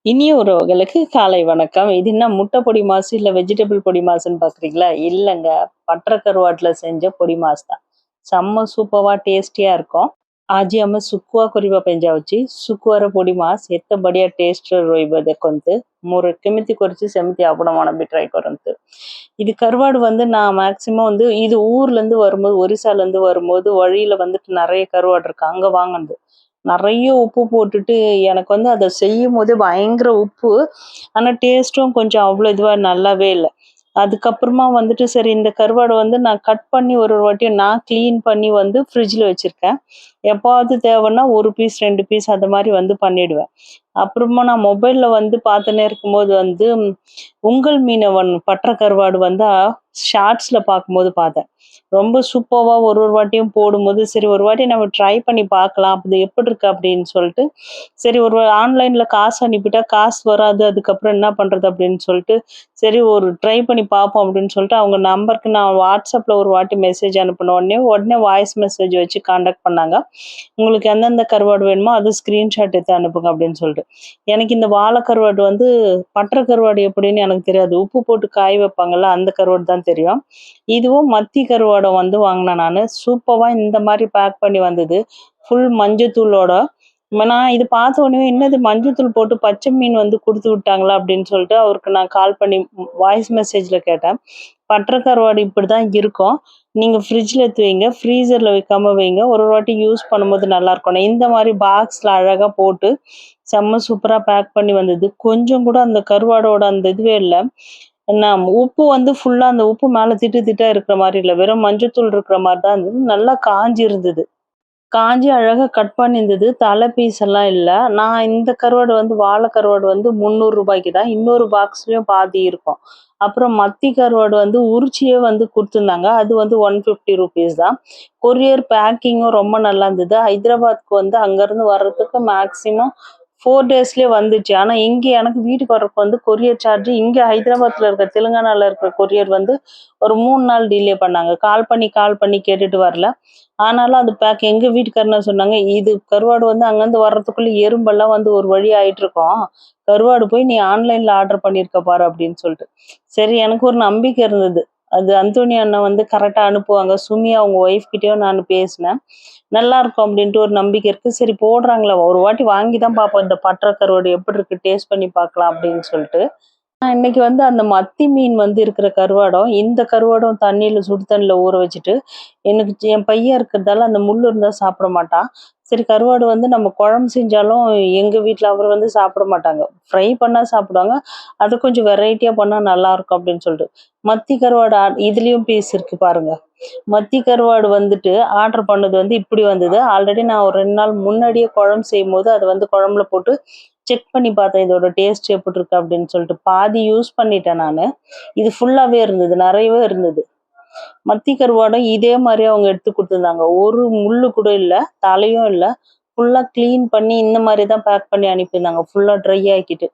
இனிய உறவுகளுக்கு காலை வணக்கம். இது என்ன முட்டை பொடி மாஸ் இல்ல வெஜிடபிள் பொடி மாஸ்ன்னு பார்க்குறீங்களா? இல்லங்க. பட்டர கருவாட்டுல செஞ்ச பொடி மாஸ் தான். செம்ம சூப்பரா டேஸ்டியா இருக்கும். आज हमें सुकुआ କରିବା ପାଇଁ ଯାଉଛି। ଶୁଖୁଆର ପୋଡ଼ି ମାସ୍ ଏତେ ବଢ଼ିଆ ଟେଷ୍ଟ ରହିବ ଦେଖନ୍ତୁ। ମୋର କେମିତି କରିଛି ସେମିତି ଆପଣମାନେ ବି ଟ୍ରାଏ କରନ୍ତୁ। இது கருவாடு வந்து நான் மேக்ஸிமம் வந்து இது ஊர்லேருந்து வரும்போது ஒரிசாலேருந்து வரும்போது வழியில வந்துட்டு நெறைய கருவாடு இருக்கு. அங்க வாங்குனது. நெறைய உப்பு போட்டுட்டு எனக்கு வந்து அத செய்யும்போதே பயங்கர உப்பு. ஆனா டேஸ்ட்டும் கொஞ்சம் அவ்வளோ இதுவா நல்லாவே இல்ல. அதுக்கப்புறமா வந்துட்டு சரி இந்த கருவாட வந்து நான் கட் பண்ணி ஒரு ஒரு வாட்டியும் நான் கிளீன் பண்ணி வந்து ஃப்ரிட்ஜ்ல வச்சிருக்கேன். எப்பாவது தேவைன்னா 1 பீஸ் 2 பீஸ் அந்த மாரி வந்து பண்ணிடுவேன். அப்புறமா நான் மொபைல்ல வந்து பார்த்துன்னே இருக்கும்போது வந்து உங்கள் மீனவன் பட்டற கருவாடு வந்து ஷார்ட்ஸ்ல பார்க்கும்போது பார்த்தேன். ரொம்ப சூப்பர்வா ஒரு ஒரு வாட்டியும் போடும்போது, சரி ஒரு வாட்டி நம்ம ட்ரை பண்ணி பார்க்கலாம். அது எப்படி இருக்கு அப்படின்னு சொல்லிட்டு, சரி ஒரு ஆன்லைன்ல காசு அனுப்பிட்டா காசு வராது. அதுக்கப்புறம் என்ன பண்றது அப்படின்னு சொல்லிட்டு, சரி ஒரு ட்ரை பண்ணி பார்ப்போம் அப்படின்னு சொல்லிட்டு, அவங்க நம்பருக்கு நான் WhatsAppல ஒரு வாட்டி மெசேஜ் அனுப்புன உடனே, உடனே வாய்ஸ் மெசேஜ் வச்சு கான்டாக்ட் பண்ணாங்க. உங்களுக்கு எந்தெந்த கருவாடு வேணுமோ அது ஸ்கிரீன்ஷாட் எடுத்து அனுப்புங்க அப்படின்னு சொல்லிட்டு. எனக்கு இந்த வாழை கருவாடு வந்து பட்டற கருவாடு எப்படின்னு எனக்கு தெரியாது. உப்பு போட்டு காய வைப்பாங்கல்ல, அந்த கருவாடு தான் தெரியும். இதுவும் மத்தி கருவாட வந்து வாங்குனேன் நானு. சூப்பர்வா இந்த மாரி பேக் பண்ணி வந்தது. ஃபுல் மஞ்சத்தூளோட. நான் இது பார்த்த உடனே என்னது மஞ்சத்தூள் போட்டு பச்சை மீன் வந்து குடுத்து விட்டாங்களா அப்படின்னு சொல்லிட்டு அவருக்கு நான் கால் பண்ணி வாய்ஸ் மெசேஜ்ல கேட்டேன். பட்டற கருவாடு இப்படிதான் இருக்கும். நீங்க ஃப்ரிட்ஜ்ல எடுத்து வைங்க. ஃப்ரீசர்ல வைக்காம வைங்க. ஒரு ஒரு வாட்டி யூஸ் பண்ணும்போது நல்லாருக்கும். இந்த மாரி பாக்ஸ்ல அழகா போட்டு செம்ம சூப்பரா பேக் பண்ணி வந்தது. கொஞ்சம் கூட அந்த கருவாடோட அந்த இதுவே இல்ல. உப்பு வந்து ஃபுல்லா அந்த உப்பு மேல திட்டு திட்டா இருக்கிற மாரி இல்ல. வெறும் மஞ்சத்தூள் இருக்கிற மாரி தான் இருந்தது. நல்லா காஞ்சு இருந்தது. காஞ்சு அழகா கட் பண்ணியிருந்தது. தலை பீஸ் எல்லாம் இல்ல. நான் இந்த கருவாடு வந்து வாழை கருவாடு வந்து ரூ. 300 தான். இன்னொரு பாக்ஸ்லயும் பாதி இருக்கும். அப்புறம் மத்தி கருவாடு வந்து உரிச்சியே வந்து குடுத்துருந்தாங்க. அது வந்து ₹150 தான். கொரியர் பேக்கிங்கும் ரொம்ப நல்லா இருந்தது. ஹைதராபாத்க்கு வந்து அங்கருந்து வர்றதுக்கு மேக்ஸிமம் 4 டேஸ்லயே வந்துச்சு. ஆனா இங்க எனக்கு வீட்டுக்கு வர்றதுக்கு வந்து கொரியர் சார்ஜ் இங்க ஹைதராபாத்ல இருக்க தெலுங்கானால இருக்கிற கொரியர் வந்து ஒரு 3 நாள் டிலே பண்ணாங்க. கால் பண்ணி கேட்டுட்டு வரல. ஆனாலும் அது பேக் எங்க வீட்டுக்காரர் என்ன சொன்னாங்க, "இது கருவாடு வந்து அங்கருந்து வர்றதுக்குள்ள எறும்பெல்லாம் வந்து ஒரு வழி ஆயிட்டுருக்கும். கருவாடு போய் நீ ஆன்லைன்ல ஆர்டர் பண்ணியிருக்க பாரு" அப்படின்னு சொல்லிட்டு. சரி எனக்கு ஒரு நம்பிக்கை இருந்தது. அது அந்தோணி அண்ணன் வந்து கரெக்ட்டா அனுப்புவாங்க. சுமி அவங்க ஒய்ஃப் கிட்டயும் நான் பேசினேன். நல்லாருக்கும் அப்படின்ட்டு ஒரு நம்பிக்கை இருக்கு. சரி போடுறாங்களா, ஒரு வாட்டி வாங்கி தான் பார்ப்போம். இந்த பட்டர கருவாடு எப்படி இருக்கு டேஸ்ட் பண்ணி பார்க்கலாம் அப்படின்னு சொல்லிட்டு. இன்னைக்கு வந்து அந்த மத்தி மீன் வந்து இருக்கிற கருவாடம், இந்த கருவாடம் தண்ணீல சுடு தண்ணீல ஊற வச்சுட்டு, எனக்கு என் பையன் இருக்கிறதால அந்த முள்ளு இருந்தா சாப்பிட மாட்டான். சரி கருவாடு வந்து நம்ம குழம்பு செஞ்சாலும் எங்க வீட்ல அவர் வந்து சாப்பிட மாட்டாங்க. ஃப்ரை பண்ணா சாப்பிடுவாங்க. அது கொஞ்சம் வெரைட்டியா பண்ணா நல்லாயிருக்கும் அப்படின்னு சொல்லிட்டு. மத்தி கருவாடு இதுலயும் பீஸ் இருக்கு பாருங்க. மத்தி கருவாடு வந்துட்டு ஆர்டர் பண்ணது வந்து இப்படி வந்தது. ஆல்ரெடி நான் ஒரு 2 நாள் முன்னாடியே குழம்பு செய்யும்போது, அத வந்து குழம்புல போட்டு செக் பண்ணி பார்த்தேன். இதோட டேஸ்ட் எப்படி இருக்கு அப்படின்னு சொல்லிட்டு. பாதி யூஸ் பண்ணிட்டேன் நானு. இது ஃபுல்லாவே இருந்தது. நெறையவே இருந்தது. மத்தி கருவாடும் இதே மாரி அவங்க எடுத்து குடுத்துருந்தாங்க. ஒரு முள்ளு கூட இல்ல. தலையும் இல்ல. ஃபுல்லா கிளீன் பண்ணி இந்த மாரி தான் பேக் பண்ணி அனுப்பியிருந்தாங்க. ஃபுல்லா ட்ரை ஆக்கிட்டு.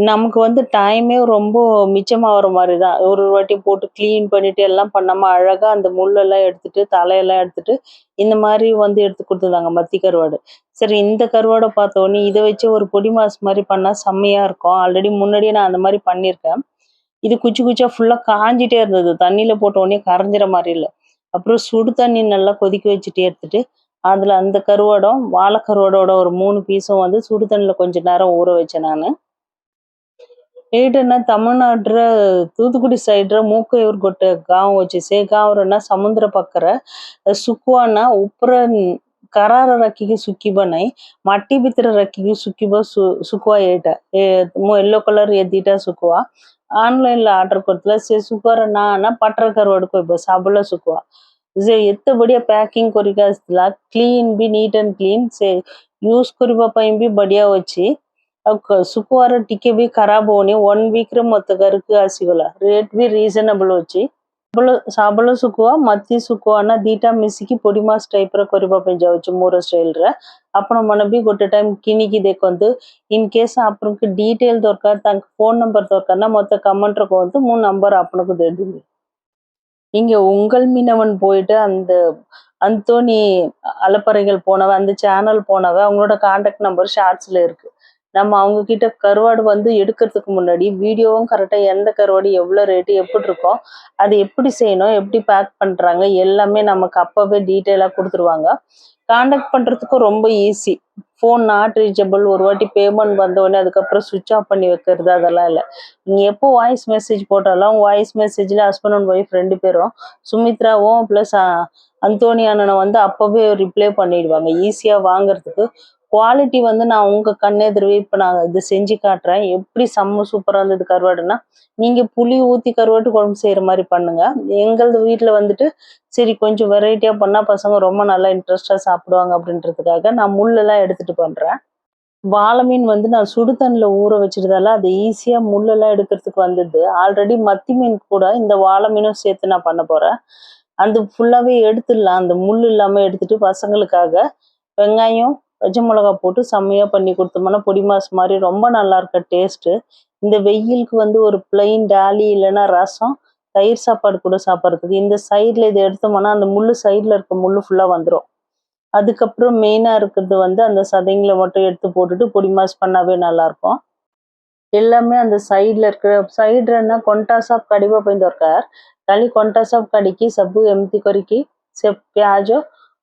நமக்கு வந்து டைமே ரொம்ப மிச்சமாவற மாரி தான். ஒரு ஒரு வாட்டி போட்டு கிளீன் பண்ணிட்டு எல்லாம் பண்ணாம அழகா அந்த முள்ளெல்லாம் எடுத்துட்டு, தலையெல்லாம் எடுத்துட்டு, இந்த மாரி வந்து எடுத்து குடுத்துருந்தாங்க மத்தி கருவாடு. சரி இந்த கருவாட பார்த்தோனே இத வச்சு ஒரு பொடி மாஸ் மாரி பண்ணா செம்மையா இருக்கும். ஆல்ரெடி முன்னாடியே நான் அந்த மாரி பண்ணியிருக்கேன். இது குச்சி குச்சியா ஃபுல்லா காஞ்சிட்டே இருந்தது. தண்ணீல போட்ட உடனே கரைஞ்சிற மாரி இல்ல. அப்புறம் சுடு தண்ணி நல்லா கொதிக்க வச்சுட்டு எடுத்துட்டு, அதுல அந்த கருவாடும், வாழை கருவாடோட ஒரு 3 பீஸும் வந்து சுடு தண்ணீல கொஞ்ச நேரம் ஊற வச்சேன் நானு. ఏంటన్నా తమిళనాడుರ ತೂತುಕುಡಿ ಸೈಡ್ರ ಮೂಕಯೂರ್ ಗೊಟ್ಟೆ ಗಾಂವ್ వచ్చేసి गांव समुद्र पक्कर सुकुआना ऊपर करार रखी सुखी बनाई माटी भीतर रखी सुखी सुकुआ एट येलो कलर ये दीटा सुकुआ ऑनलाइन ला ऑर्डर करतला से सुकुआर ना पटर करवाड़ को साबुला सुकुआ जे एत्ते बढ़िया पैकिंग करिका क्लीन भी नीट एंड क्लीन से यूज करबा पई भी बढ़िया अछि ଶୁଖୁଆର ଟିକେ ବି ଖରାପ ହଉନି 1 ୱିକରେ ମତେ ଘରକୁ ଆସିଗଲା ରେଟ୍ ବି ରିଜନେବଲ ଅଛି ଶାବଳ ଶୁଖୁଆ ମତି ଶୁଖୁଆ ନା ଦିଟା ମିଶିକି ପୋଡି ମାସ ଟାଇପର କରିବା ପାଇଁ ଯାଉଛି ମୋର ଷ୍ଟାଇଲରେ ଆପଣ ମାନେ ବି ଗୋଟେ ଟାଇମ କିଣିକି ଦେଖନ୍ତୁ ଇନ କେସ୍ ଆପଣଙ୍କୁ ଡିଟେଲ ଦରକାର ତାଙ୍କ ଫୋନ ନମ୍ବର ଦରକାର ନା ମତେ କମେଣ୍ଟରେ କୁହନ୍ତୁ ମୁଁ ନମ୍ବର ଆପଣଙ୍କୁ ଦେଇଦେବି இங்க உங்கள் மீனவன் போயிட்டு அந்த அந்தோணி அலப்பறைகள் போனவ அந்த சேனல் போனவ அவங்களோட கான்டாக்ட் நம்பர் ஷார்ட்ஸ்ல இருக்கு நம்ம அவங்க கிட்ட கருவாடு வந்து எடுக்கிறதுக்கு முன்னாடி வீடியோவும் கரெக்டா எந்த கருவாடு எவ்வளோ ரேட்டு எப்படி இருக்கும், அது எப்படி செய்யணும், எப்படி பேக் பண்றாங்க எல்லாமே நமக்கு அப்பவே டீட்டெயிலா குடுத்துருவாங்க. கான்டாக்ட் பண்றதுக்கும் ரொம்ப ஈஸி. ஃபோன் நாட் ரீச்சபிள் ஒரு வாட்டி பேமெண்ட் வந்தோடனே அதுக்கப்புறம் ஸ்விட்ச் ஆஃப் பண்ணி வைக்கிறது அதெல்லாம் இல்ல. நீங்க எப்போ வாய்ஸ் மெசேஜ் போட்டாலும் வாய்ஸ் மெசேஜ்ல ஹஸ்பண்ட் அண்ட் ஒய்ஃப் 2 பேரும் சுமித்ராவும் பிளஸ் அந்தோணி அண்ணனும் வந்து அப்பவே ரிப்ளை பண்ணிடுவாங்க. ஈஸியா வாங்குறதுக்கு. குவாலிட்டி வந்து நான் உங்க கண்ணெதிரவே இப்ப நான் இது செஞ்சு காட்டுறேன். எப்படி செம்ம சூப்பரா இருந்தது கருவாடுன்னா, நீங்க புளி ஊத்தி கருவாட்டு குழம்பு செய்ற மாரி பண்ணுங்க. எங்களது வீட்ல வந்துட்டு சரி கொஞ்சம் வெரைட்டியா பண்ணா பசங்க ரொம்ப நல்லா இன்ட்ரெஸ்ட்டா சாப்பிடுவாங்க அப்படின்றதுக்காக நான் முள்ளெல்லாம் எடுத்துட்டு பண்றேன். வாளை மீன் வந்து நான் சுடு தண்ணில ஊற வச்சிருந்தால அது ஈஸியா முள்ளெல்லாம் எடுக்கிறதுக்கு வந்தது. ஆல்ரெடி மத்தி மீன் கூட இந்த வாளை மீனும் சேர்த்து நான் பண்ண போறேன். அது ஃபுல்லாவே எடுத்துடலாம். அந்த முள் இல்லாம எடுத்துட்டு பசங்களுக்காக வெங்காயம், பச்சை மிளகா போட்டு செம்மையா பண்ணி குடுத்தோம்னா பொடி மாஸ் மாரி ரொம்ப நல்லா இருக்க டேஸ்ட்டு. இந்த வெயிலுக்கு வந்து ஒரு பிளெயின் டாலி இல்லைன்னா ரசம், தயிர் சாப்பாடு கூட சாப்பிட்றதுக்கு. இந்த சைடுல இத எடுத்தோம்னா அந்த முள்ளு சைடுல இருக்க முள்ளு ஃபுல்லா வந்துரும். அதுக்கப்புறம் மெயினா இருக்கிறது வந்து அந்த சதைங்கள மட்டும் எடுத்து போட்டுட்டு பொடி மாஸ் பண்ணாவே நல்லாயிருக்கும். எல்லாமே அந்த ସାଇଡ୍‌ରେ இருக்கிற ସାଇଡ୍‌ରେ ନା କଣ୍ଟା ସାପ କାଢିବା ପାଇଁ ଦରକାର। ଖାଲି କଣ୍ଟା ସାପ କାଢିକି ସବୁ ଏମିତି କରିକି ସେ ପିଆଜ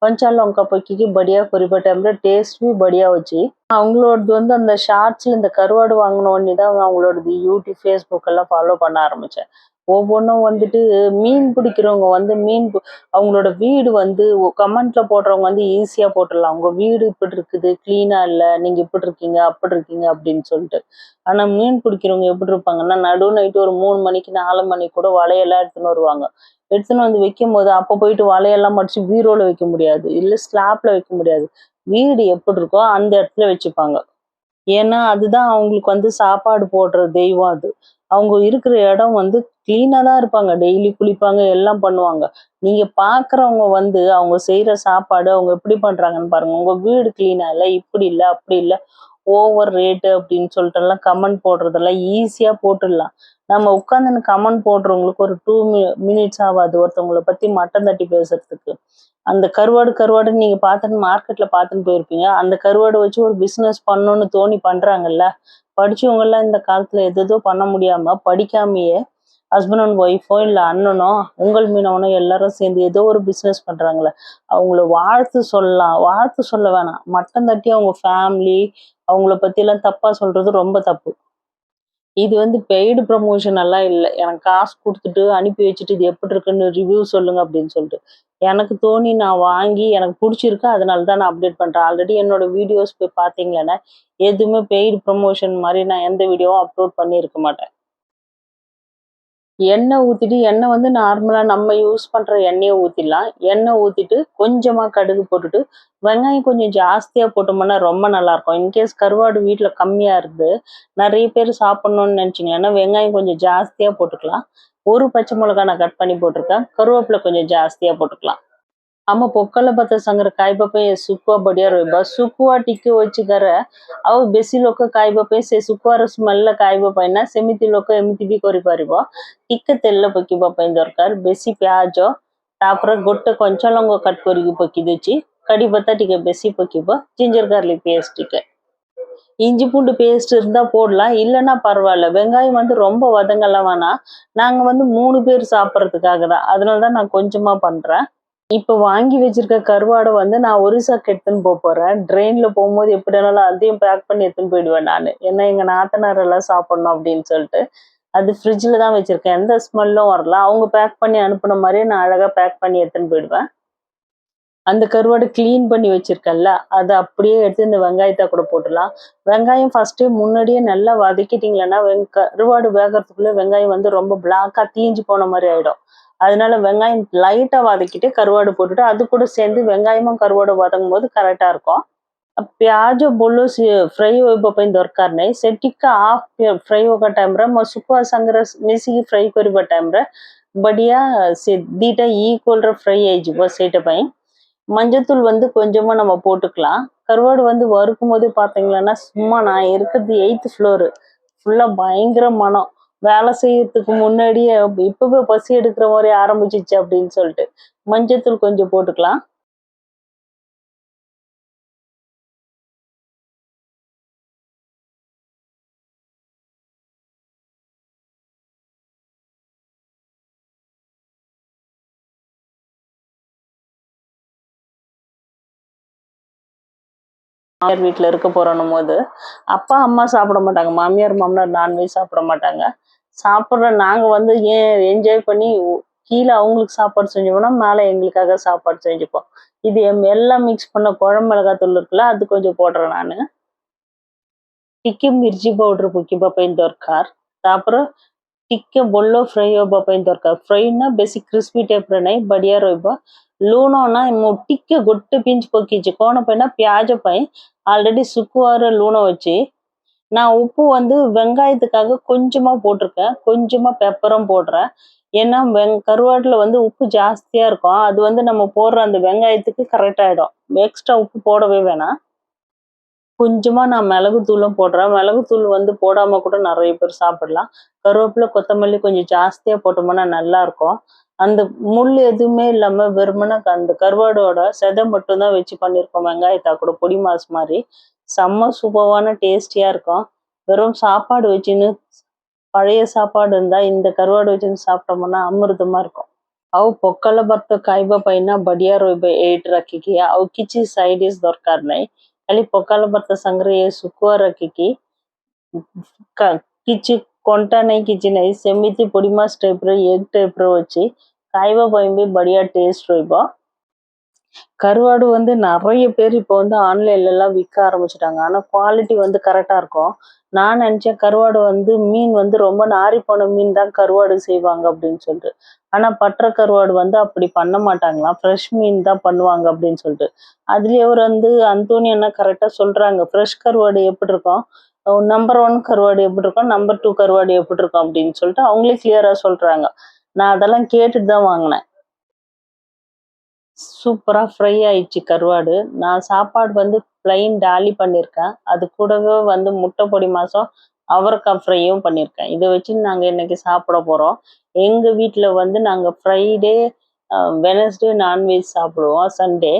କଞ୍ଚା ଲଙ୍କା ପକେଇକି ବଢିயா କରିବା டைம்ல டேஸ்ட் भी बढ़िया வச்சு அவங்களோடது வந்து அந்த ஷார்ட்ஸ்ல இந்த கருவாடு வாங்கின உடனே தான் அவங்களோடது யூடியூப் ஃபேஸ்புக் எல்லாம் ஃபாலோ பண்ண ஆரம்பிச்சேன். ஒவ்வொன்றும் வந்துட்டு மீன் பிடிக்கிறவங்க வந்து அவங்களோட வீடு வந்து கமெண்ட்ல போடுறவங்க வந்து ஈஸியா போட்டுடலாம். உங்க வீடு இப்படி இருக்குது, கிளீனா இல்லை, நீங்க இப்படி இருக்கீங்க அப்படி இருக்கீங்க அப்படின்னு சொல்லிட்டு. ஆனா மீன் பிடிக்கிறவங்க எப்படி இருப்பாங்கன்னா நடு நைட்டு ஒரு 3 மணிக்கு 4 மணிக்கு கூட வலையெல்லாம் எடுத்துன்னு வருவாங்க. எடுத்துன்னு வந்து வைக்கும் போது அப்ப போயிட்டு வலையெல்லாம் மடிச்சு பீரோல வைக்க முடியாது, இல்ல ஸ்லாப்ல வைக்க முடியாது. வீடு எப்படி இருக்கோ அந்த இடத்துல வச்சுப்பாங்க. ஏன்னா அதுதான் அவங்களுக்கு வந்து சாப்பாடு போடுற தெய்வம் அது. அவங்க இருக்கிற இடம் வந்து கிளீனா தான் இருப்பாங்க. டெய்லி குளிப்பாங்க, எல்லாம் பண்ணுவாங்க. நீங்க பார்க்குறவங்க வந்து அவங்க செய்ற சாப்பாடு அவங்க எப்படி பண்றாங்கன்னு பாருங்க. உங்க வீடு கிளீனா இல்ல, இப்படி இல்ல, அப்படி இல்ல, ஓவர் ரேட்டு அப்படின்னு சொல்லிட்டுலாம் கமெண்ட் போடுறதெல்லாம் ஈஸியா போட்டுடலாம். நம்ம உட்காந்துன்னு கமெண்ட் போடுறவங்களுக்கு ஒரு 2 மினிட்ஸ் ஆகாது ஒருத்தவங்கள பத்தி மட்டம் தட்டி பேசுறதுக்கு. அந்த கருவாடு கருவாடுன்னு நீங்க பார்த்துன்னு மார்க்கெட்ல பார்த்துன்னு போயிருப்பீங்க. அந்த கருவாட வச்சு ஒரு பிசினஸ் பண்ணணும்னு தோணி பண்றாங்கல்ல. படிச்சவங்கலாம் இந்த காலத்துல எதேதோ பண்ண முடியாம படிக்காமயே ஹஸ்பண்ட் அண்ட் ஒய்ஃபோ இல்ல அண்ணனோ, உங்கள் மீனவனோ எல்லாரும் சேர்ந்து ஏதோ ஒரு பிசினஸ் பண்றாங்கல்ல. அவங்கள வாழ்த்து சொல்லலாம். வாழ்த்து சொல்ல வேணாம். மட்டம் தட்டி அவங்க ஃபேமிலி அவங்கள பத்திலாம் தப்பா சொல்றது ரொம்ப தப்பு. இது வந்து பெய்டு ப்ரமோஷன் எல்லாம் இல்ல. எனக்கு காசு குடுத்துட்டு அனுப்பி வச்சுட்டு, இது எப்படி இருக்குன்னு ரிவ்யூ சொல்லுங்க அப்படின்னு சொல்லிட்டு. எனக்கு தோணி நான் வாங்கி எனக்கு புடிச்சிருக்கு. அதனால தான் நான் அப்டேட் பண்றேன். ஆல்ரெடி என்னோட வீடியோஸ் போய் பார்த்தீங்கன்னா, எதுவுமே பெய்டு ப்ரமோஷன் மாரி நான் எந்த வீடியோவும் அப்லோட் பண்ணியிருக்க மாட்டேன். எண்ணெய் ஊத்திட்டு எண்ணெய் வந்து நார்மலா நம்ம யூஸ் பண்ற எண்ணெய ஊத்திடலாம். எண்ணெய் ஊத்திட்டு கொஞ்சமா கடுகு போட்டுட்டு, வெங்காயம் கொஞ்சம் ஜாஸ்தியா போட்டோம்னா ரொம்ப நல்லாயிருக்கும். இன்கேஸ் கருவாடு வீட்ல கம்மியா இருந்து, நெறைய பேர் சாப்பிடணும்னு நினைச்சீங்கன்னா, வெங்காயம் கொஞ்சம் ஜாஸ்தியா போட்டுக்கலாம். 1 பச்சை மிளகாய் நான் கட் பண்ணி போட்டிருக்கேன். கருவேப்பிலை கொஞ்சம் ஜாஸ்தியா போட்டுக்கலாம். આમાં પોક્કલ પતા સંગ્રહ ખાଇବା ପାଇଁ ଶୁଖୁଆ ବଢିଆ ରହିବ। ଶୁଖୁଆ ଟିକେ ଅଛି ଘରେ ଆଉ ବେଶୀ ଲୋକ ଖାଇବା ପାଇଁ ସେ ଶୁଖୁଆର ସ୍ମେଲ ଖାଇବା ପାଇଁ ନା ସେମିତି ଲୋକ ଏମିତି ବି କରିପାରିବ। ଟିକେ ତେଲ ପକେଇବା ପାଇଁ ଦରକାର, ବେଶୀ ପିଆଜ, ତାପରେ ଗୋଟେ କଞ୍ଚା ଲଙ୍କା କଟ୍ କରିକି ପକେଇ ଦେଇଛି, କଡି ପତା ଟିକେ ବେଶୀ ପକେଇବ, ଜିଞ୍ଜର ଗାର୍ଲିକ பேஸ்ட் ଟିକେ, இஞ்சி பூண்டு பேஸ்ட் இருந்தா போடலாம், இல்லைன்னா பரவாயில்ல। வெங்காயம் வந்து ரொம்ப வதங்கலாம் வேணாம், நாங்க வந்து 3 பேர் சாப்பிட்றதுக்காக தான், அதனால தான் நான் கொஞ்சமா பண்றேன்। இப்ப வாங்கி வச்சிருக்க கருவாட வந்து நான் ஒரிசாக்கு எடுத்துன்னு போறேன். ட்ரெயின்ல போகும்போது எப்படினாலும் அதையும் பேக் பண்ணி எடுத்துன்னு போயிடுவேன் நானு. ஏன்னா எங்க நாத்தனார் எல்லாம் சாப்பிடணும் அப்படின்னு சொல்லிட்டு. அது ஃப்ரிட்ஜ்ல தான் வச்சிருக்கேன். எந்த ஸ்மெல்லும் வரல. அவங்க பேக் பண்ணி அனுப்புன மாதிரியே நான் அழகா பேக் பண்ணி எடுத்துன்னு போயிடுவேன். அந்த கருவாடு கிளீன் பண்ணி வச்சிருக்கேன்ல, அத அப்படியே எடுத்து இந்த வெங்காயத்த கூட போட்டுடலாம். வெங்காயம் ஃபர்ஸ்ட்டே முன்னாடியே நல்லா வதக்கிட்டீங்கன்னா, கருவாடு வேகறதுக்குள்ள வெங்காயம் வந்து ரொம்ப பிளாக்கா தீஞ்சு போன மாரி ஆயிடும். அதனால வெங்காயம் லைட்டா வதக்கிட்டு கருவாடு போட்டுட்டு, அது கூட சேர்ந்து வெங்காயமும் கருவாடும் வதங்கும்போது கரெக்ட்டா இருக்கும்। ପିଆଜ ବୋଲ ଫ୍ରାଇ ହେବା ପାଇଁ ଦରକାର ନାହିଁ। ସେ ଟିକେ ହାଫ୍ ଫ୍ରାଇ ହେବା ଟାଇମ୍‌ରେ ମୋ ଶୁଖୁଆ ସାଙ୍ଗରେ ମିଶିକି ଫ୍ରାଇ କରିବା ଟାଇମ୍‌ରେ ବଢିଆ ସେ ଦିଟା ஈக்குவல்‌ர ஃப்ரை ହେଇଯିବ ସେଇଟା ପାଇଁ। மஞ்சத்தூள் வந்து கொஞ்சமா நம்ம போட்டுக்கலாம்। கருவாடு வந்து வறுக்கும்போது பார்த்தீங்கன்னா, சும்மா நான் இருக்கிறது 8th ஃப்ளோரு. ஃபுல்லா பயங்கர மணம்। வேலை செய்யறதுக்கு முன்னாடியே இப்பவே பசி எடுக்கிற மாரி ஆரம்பிச்சிருச்சு அப்படின்னு சொல்லிட்டு, மஞ்சத்தூள் கொஞ்சம் போட்டுக்கலாம்। மாமியார் வீட்டில் இருக்க போறோன்னும் போது அப்பா அம்மா சாப்பிட மாட்டாங்க, மாமியார் மாமனார் நான்வெஜ் சாப்பிட மாட்டாங்க. சாப்பிட்ற நாங்கள் வந்து ஏன் என்ஜாய் பண்ணி கீழே அவங்களுக்கு சாப்பாடு செஞ்சுப்போம்னா மேலே எங்களுக்காக சாப்பாடு செஞ்சுப்போம். இது எல்லாம் மிக்ஸ் பண்ண குழம்பு மிளகாத்தூள் இருக்குல்ல, அது கொஞ்சம் போடுறேன் நான். ଟିକେ ମିର୍ଚି ପାଉଡର ପକେଇବା ପାଇଁ ଦରକାର। ତାପରେ ଟିକେ ଭଲ ଫ୍ରାଏ ହେବା ପାଇଁ ଦରକାର। ଫ୍ରାଏ ନା ବେଶୀ କ୍ରିସ୍ପି ଟାଇପ୍ର ନାହିଁ, ବଢିଆ ରହିବ। ଲୁଣ ନା ମୁଁ ଟିକେ ଗୋଟେ ପିଞ୍ଚ ପକେଇଛି, କ'ଣ ପାଇଁ ନା ପିଆଜ ପାଇଁ ஆல்ரெடி சுக்குவார லூணம் வச்சு நான் உப்பு வந்து வெங்காயத்துக்காக கொஞ்சமா போட்டிருக்கேன், கொஞ்சமா பெப்பரும் போடுறேன். ஏன்னா கருவாட்டில் வந்து உப்பு ஜாஸ்தியா இருக்கும், அது வந்து நம்ம போடுற அந்த வெங்காயத்துக்கு கரெக்ட் ஆயிடும், எக்ஸ்ட்ரா உப்பு போடவே வேணாம். கொஞ்சமா நான் மிளகுத்தூளும் போடுறேன், மிளகுத்தூள் வந்து போடாம கூட நிறைய பேர் சாப்பிடலாம். கருவேப்பிலை கொத்தமல்லி கொஞ்சம் ஜாஸ்தியா போட்டோம்னா நல்லா இருக்கும். அந்த முள் எதுவுமே இல்லாம வெறுமனே அந்த கருவாடோட செதை மட்டும்தான் வச்சு பண்ணியிருக்கோம், வெங்காயத்தா கூட பொடி மாஸ் மாதிரி. செம்ம சூப்பரான டேஸ்டியா இருக்கும். வெறும் சாப்பாடு வச்சுன்னு பழைய சாப்பாடு இருந்தா இந்த கருவாடு வச்சுன்னு சாப்பிட்டோம்னா அமிர்தமா இருக்கும்। ଆଉ ପଖାଳ ଭାତ ଖାଇବା ପାଇଁ ନା ବଢିଆ ରହିବ ଏଇଠି ରଖିକି, ଆଉ କିଛି ସାଇଡ୍ ଡିସ୍ ଦରକାର ନାହିଁ। ଖାଲି ପଖାଳ ଭାତ ସାଙ୍ଗରେ ଏ ଶୁଖୁଆ ରଖିକି କିଛି କଣ୍ଟା ନାହିଁ, କିଛି ନାହିଁ, ସେମିତି ପୋଡ଼ି ମାଛ ଟାଇପ୍ର ଏଗ୍ ଟାଇପ୍ର ଅଛି, ଖାଇବା ପାଇଁ ବି ବଢିଆ ଟେଷ୍ଟ ରହିବ। கருவாடு வந்து நிறைய பேர் இப்போ வந்து ஆன்லைன்லலாம் விற்க ஆரம்பிச்சிட்டாங்க, ஆனால் குவாலிட்டி வந்து கரெக்டாக இருக்கும்। நான் நினச்சேன் கருவாடு வந்து மீன் வந்து ரொம்ப நாரி போன மீன் தான் கருவாடு செய்வாங்க அப்படின்னு சொல்லிட்டு, ஆனால் பற்ற கருவாடு வந்து அப்படி பண்ண மாட்டாங்களாம், ஃப்ரெஷ் மீன் தான் பண்ணுவாங்க அப்படின்னு சொல்லிட்டு। அதுலேயே ஒரு வந்து அந்தோனி அண்ணா கரெக்டாக சொல்கிறாங்க, ஃப்ரெஷ் கருவாடு எப்படி இருக்கும், நம்பர் 1 கருவாடு எப்படி இருக்கும், நம்பர் 2 கருவாடு எப்படி இருக்கும் அப்படின்னு சொல்லிட்டு அவங்களே கிளியராக சொல்கிறாங்க। நான் அதெல்லாம் கேட்டுட்டு தான் வாங்கினேன்। சூப்பராக ஃப்ரை ஆயிடுச்சு கருவாடு। நான் சாப்பாடு வந்து பிளைன் டாலி பண்ணியிருக்கேன், அது கூடவே வந்து முட்டை பொடி மாசம் அவரைக்காய் ஃப்ரையும் பண்ணியிருக்கேன்। இதை வச்சு நாங்கள் இன்னைக்கு சாப்பிட போகிறோம்। எங்கள் வீட்டில் வந்து நாங்கள் ஃப்ரைடே வெனஸ்டே நான்வெஜ் சாப்பிடுவோம், சண்டே।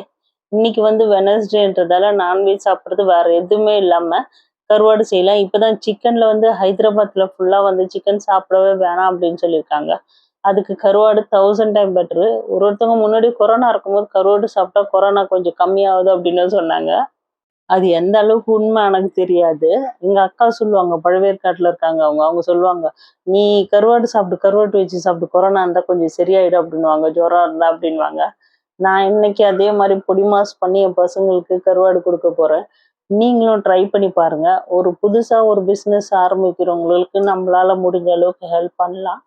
இன்னைக்கு வந்து வெனஸ்டேன்றதால நான்வெஜ் சாப்பிட்றது வேற எதுவுமே இல்லாமல் கருவாடு செய்யலாம்। இப்போ தான் சிக்கனில் வந்து ஹைதராபாத்தில் ஃபுல்லாக வந்து சிக்கன் சாப்பிடவே வேணாம் அப்படின்னு சொல்லியிருக்காங்க, அதுக்கு கருவாடு 1000 டைம் பெட்ரு। ஒருத்தவங்க முன்னாடி கொரோனா இருக்கும்போது கருவாடு சாப்பிட்டா கொரோனா கொஞ்சம் கம்மியாகுது அப்படின்னு சொன்னாங்க, அது எந்த அளவுக்கு உண்மை எனக்கு தெரியாது। எங்க அக்கா சொல்லுவாங்க, பழவேற்காட்டில் இருக்காங்க அவங்க, அவங்க சொல்லுவாங்க, நீ கருவாடு சாப்பிட்டு கருவாட்டு வச்சு சாப்பிட்டு கொரோனா இருந்தால் கொஞ்சம் சரியாயிடும் அப்படின்வாங்க, ஜுரம் இருந்தா அப்படின்வாங்க। நான் இன்னைக்கு அதே மாதிரி பொடி மாஸ் பண்ணி என் பசங்களுக்கு கருவாடு கொடுக்க போறேன்। நீங்களும் ட்ரை பண்ணி பாருங்க, ஒரு புதுசா ஒரு பிஸ்னஸ் ஆரம்பிக்கிறவங்களுக்கு நம்மளால முடிஞ்ச அளவுக்கு ஹெல்ப் பண்ணலாம்।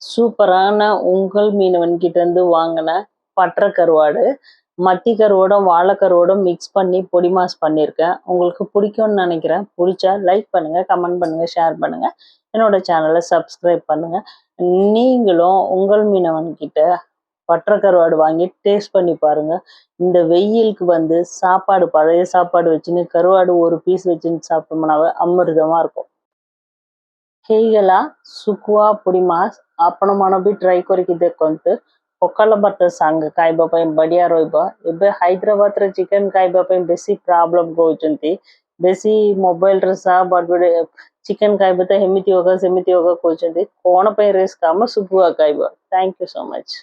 சூப்பரான உங்கள் மீனவன் கிட்ட இருந்து வாங்கின பற்ற கருவாடு மத்தி கருவோடும் வாழைக்கருவோடும் மிக்ஸ் பண்ணி பொடி மாஸ் பண்ணியிருக்கேன், உங்களுக்கு பிடிக்கும்னு நினைக்கிறேன்। பிடிச்சா லைக் பண்ணுங்க, கமெண்ட் பண்ணுங்க, ஷேர் பண்ணுங்க, என்னோட சேனலை சப்ஸ்கிரைப் பண்ணுங்க। நீங்களும் உங்கள் மீனவன் கிட்ட பற்ற கருவாடு வாங்கி டேஸ்ட் பண்ணி பாருங்க। இந்த வெயிலுக்கு வந்து சாப்பாடு பழைய சாப்பாடு வச்சுன்னு கருவாடு ஒரு பீஸ் வச்சுன்னு சாப்பிட்டோம்னாவே அமிர்தமா இருக்கும்। ହେଇଗଲା ଶୁଖୁଆ ପୋଡ଼ି ମାছ, ଆପଣମାନେ ବି ଟ୍ରାଏ କରିକି ଦେଖନ୍ତୁ। ପଖାଳ ଭାତ ସାଙ୍ଗେ ଖାଇବା ପାଇଁ ବଢ଼ିଆ ରହିବ। ଏବେ ହାଇଦ୍ରାବାଦରେ ଚିକେନ ଖାଇବା ପାଇଁ ବେଶୀ ପ୍ରୋବ୍ଲେମ୍ କହୁଛନ୍ତି, ବେଶୀ ମୋବାଇଲରେ ଚିକେନ ଖାଇବେ ତ ଏମିତି ହୋଗା ସେମିତି ହୋଗା କହୁଛନ୍ତି, କ'ଣ ପାଇଁ ରିସ୍କ, ଆମ ଶୁଖୁଆ ଖାଇବ। Thank you so much.